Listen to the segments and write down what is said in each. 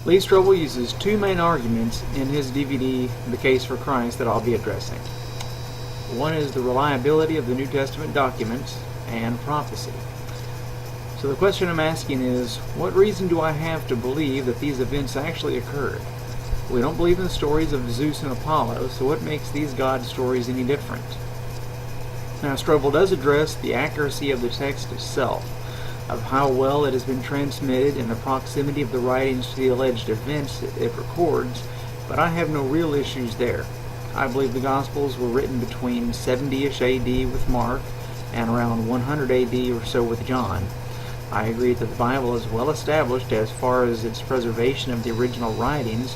Lee Strobel uses two main arguments in his DVD, The Case for Christ, that I'll be addressing. One is the reliability of the New Testament documents and prophecy. So the question I'm asking is, what reason do I have to believe that these events actually occurred? We don't believe in the stories of Zeus and Apollo, so what makes these God stories any different? Now, Strobel does address the accuracy of the text itself, of how well it has been transmitted and the proximity of the writings to the alleged events it records, but I have no real issues there. I believe the Gospels were written between 70-ish AD with Mark and around 100 AD or so with John. I agree that the Bible is well established as far as its preservation of the original writings,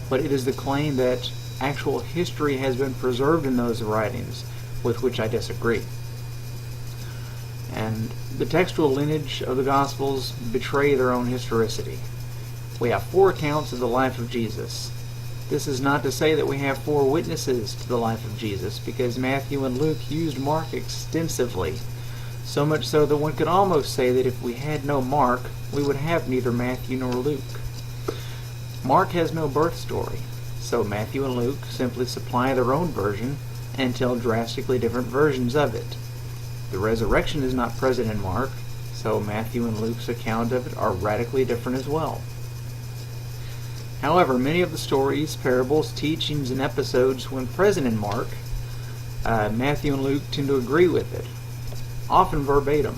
but it is the claim that actual history has been preserved in those writings with which I disagree. And the textual lineage of the Gospels betray their own historicity. We have 4 accounts of the life of Jesus. This is not to say that we have 4 witnesses to the life of Jesus, because Matthew and Luke used Mark extensively, so much so that one could almost say that if we had no Mark, we would have neither Matthew nor Luke. Mark has no birth story, so Matthew and Luke simply supply their own version and tell drastically different versions of it. The resurrection is not present in Mark, so Matthew and Luke's account of it are radically different as well. However, many of the stories, parables, teachings, and episodes, when present in Mark, Matthew and Luke tend to agree with it, often verbatim.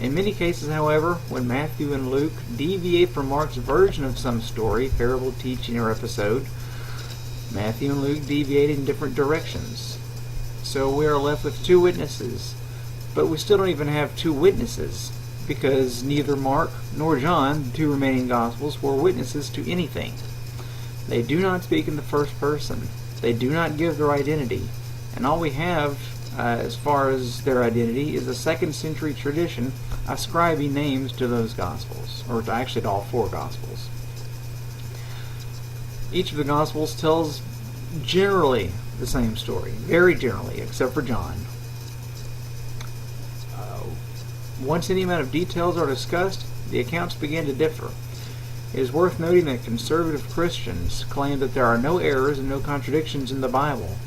In many cases, however, when Matthew and Luke deviate from Mark's version of some story, parable, teaching, or episode, Matthew and Luke deviate in different directions. So we are left with 2 witnesses, but we still don't even have 2 witnesses, because neither Mark nor John, the 2 remaining Gospels, were witnesses to anything. They do not speak in the first person. They do not give their identity. And all we have, as far as their identity, is a 2nd century tradition ascribing names to those Gospels, or actually to all 4 Gospels. Each of the Gospels tells generally the same story, very generally, except for John. Once any amount of details are discussed, the accounts begin to differ. It is worth noting that conservative Christians claim that there are no errors and no contradictions in the Bible,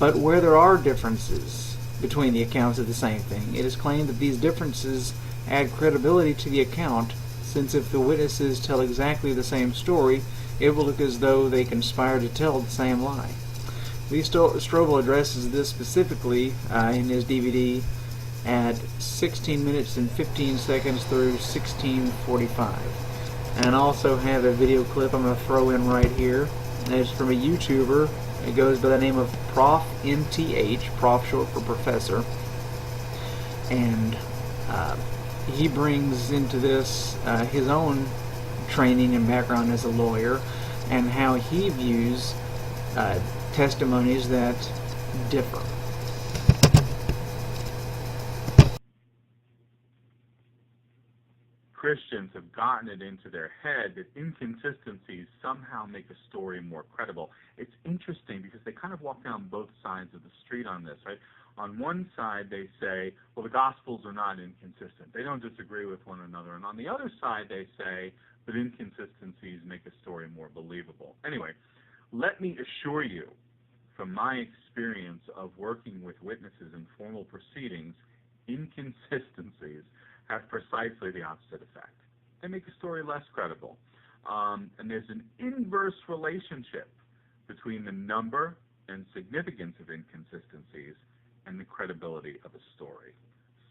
but where there are differences between the accounts of the same thing, it is claimed that these differences add credibility to the account, since if the witnesses tell exactly the same story, it will look as though they conspire to tell the same lie. Lee Strobel addresses this specifically in his DVD at 16 minutes and 15 seconds through 16:45. And I also have a video clip I'm going to throw in right here. And it's from a YouTuber. It goes by the name of Prof MTH, Prof short for Professor. And he brings into this his own training and background as a lawyer, and how he views testimonies that differ. Christians have gotten it into their head that inconsistencies somehow make a story more credible. It's interesting because they kind of walk down both sides of the street on this, right? On one side, they say, well, the Gospels are not inconsistent. They don't disagree with one another. And on the other side, they say that inconsistencies make a story more believable. Anyway, let me assure you, from my experience of working with witnesses in formal proceedings, inconsistencies have precisely the opposite effect. They make a story less credible. And there's an inverse relationship between the number and significance of inconsistencies and the credibility of a story.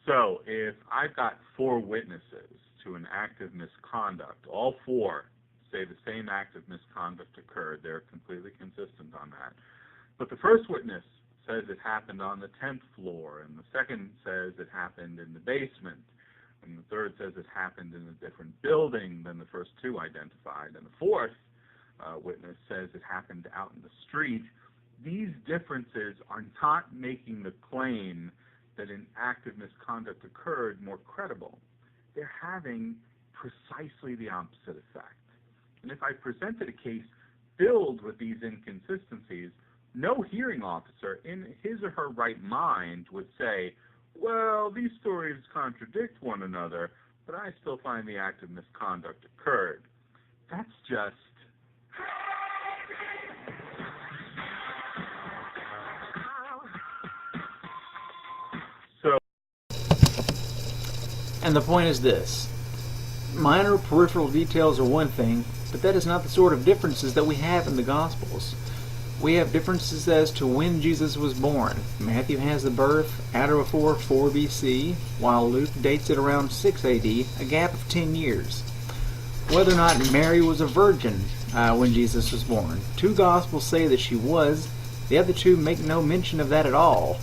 So if I've got 4 witnesses to an act of misconduct, all 4 say the same act of misconduct occurred, they're completely consistent on that. But the first witness says it happened on the 10th floor, and the second says it happened in the basement, and the third says it happened in a different building than the first 2 identified, and the fourth witness says it happened out in the street. These differences are not making the claim that an act of misconduct occurred more credible. They're having precisely the opposite effect. And if I presented a case filled with these inconsistencies, no hearing officer in his or her right mind would say, well, these stories contradict one another, but I still find the act of misconduct occurred. That's just So, And the point is this. Minor peripheral details are one thing, but that is not the sort of differences that we have in the Gospels. We have differences as to when Jesus was born. Matthew has the birth at or before 4 BC, while Luke dates it around 6 AD, a gap of 10 years. Whether or not Mary was a virgin when Jesus was born. 2 Gospels say that she was, the other 2 make no mention of that at all.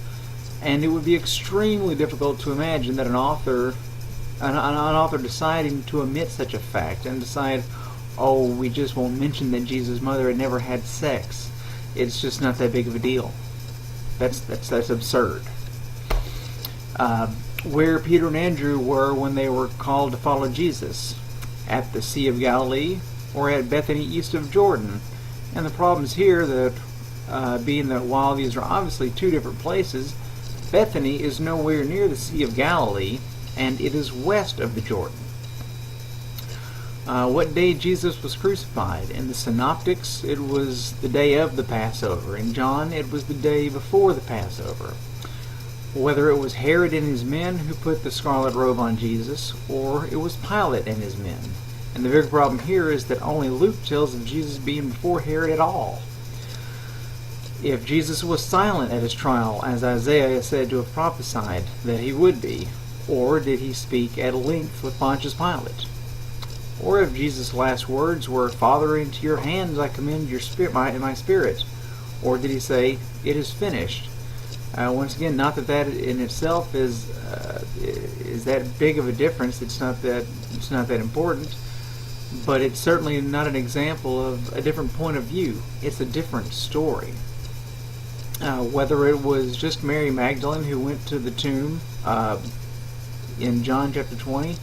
And it would be extremely difficult to imagine that an author deciding to omit such a fact and decide, oh, we just won't mention that Jesus' mother had never had sex. It's just not that big of a deal. That's absurd. Where Peter and Andrew were when they were called to follow Jesus, at the Sea of Galilee or at Bethany east of Jordan. And the problem is here that being that while these are obviously 2 different places, Bethany is nowhere near the Sea of Galilee, and it is west of the Jordan. What day Jesus was crucified? In the Synoptics, it was the day of the Passover. In John, it was the day before the Passover. Whether it was Herod and his men who put the scarlet robe on Jesus, or it was Pilate and his men. And the big problem here is that only Luke tells of Jesus being before Herod at all. If Jesus was silent at his trial, as Isaiah is said to have prophesied that he would be, or did he speak at length with Pontius Pilate? Or if Jesus' last words were, "Father, into your hands I commend your spirit, my spirit," or did he say, "It is finished"? Once again, not that in itself is that big of a difference. It's not that important, but it's certainly not an example of a different point of view. It's a different story. Whether it was just Mary Magdalene who went to the tomb in John chapter 20,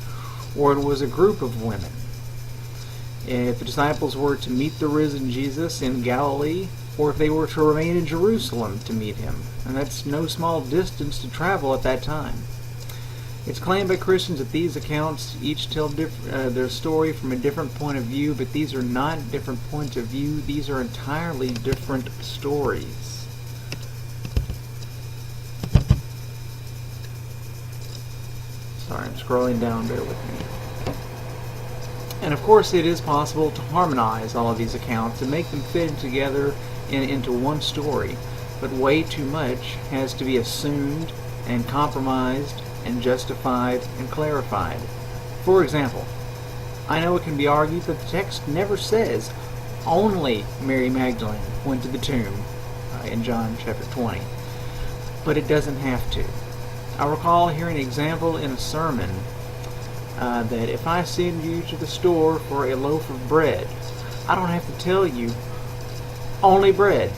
or it was a group of women. If the disciples were to meet the risen Jesus in Galilee, or if they were to remain in Jerusalem to meet him, and that's no small distance to travel at that time. It's claimed by Christians that these accounts each tell their story from a different point of view, but these are not different points of view. These are entirely different stories. Sorry, I'm scrolling down, bear with me. And of course it is possible to harmonize all of these accounts and make them fit together into one story, but way too much has to be assumed and compromised and justified and clarified. For example, I know it can be argued that the text never says only Mary Magdalene went to the tomb in John chapter 20, but it doesn't have to. I recall hearing an example in a sermon that if I send you to the store for a loaf of bread, I don't have to tell you only bread,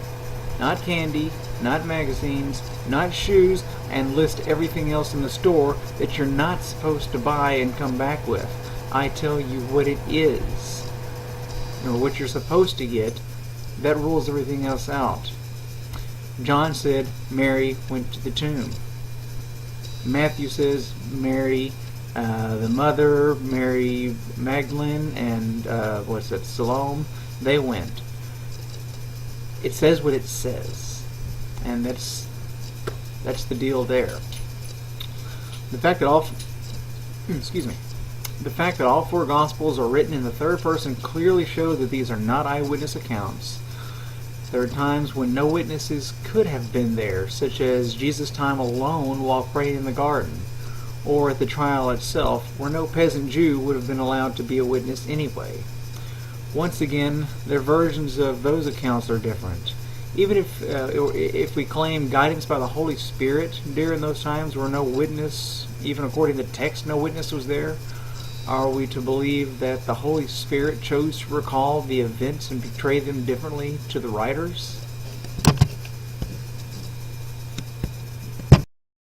not candy, not magazines, not shoes, and list everything else in the store that you're not supposed to buy and come back with. I tell you what it is, or what you're supposed to get. That rules everything else out. John said Mary went to the tomb. Matthew says Mary, the mother, Mary Magdalene, and Salome, they went. It says what it says, and that's the deal there. The fact that all all 4 Gospels are written in the third person clearly shows that these are not eyewitness accounts. There are times when no witnesses could have been there, such as Jesus' time alone while praying in the garden, or at the trial itself, where no peasant Jew would have been allowed to be a witness anyway. Once again, their versions of those accounts are different. Even if we claim guidance by the Holy Spirit during those times where no witness, even according to the text, no witness was there, are we to believe that the Holy Spirit chose to recall the events and portray them differently to the writers?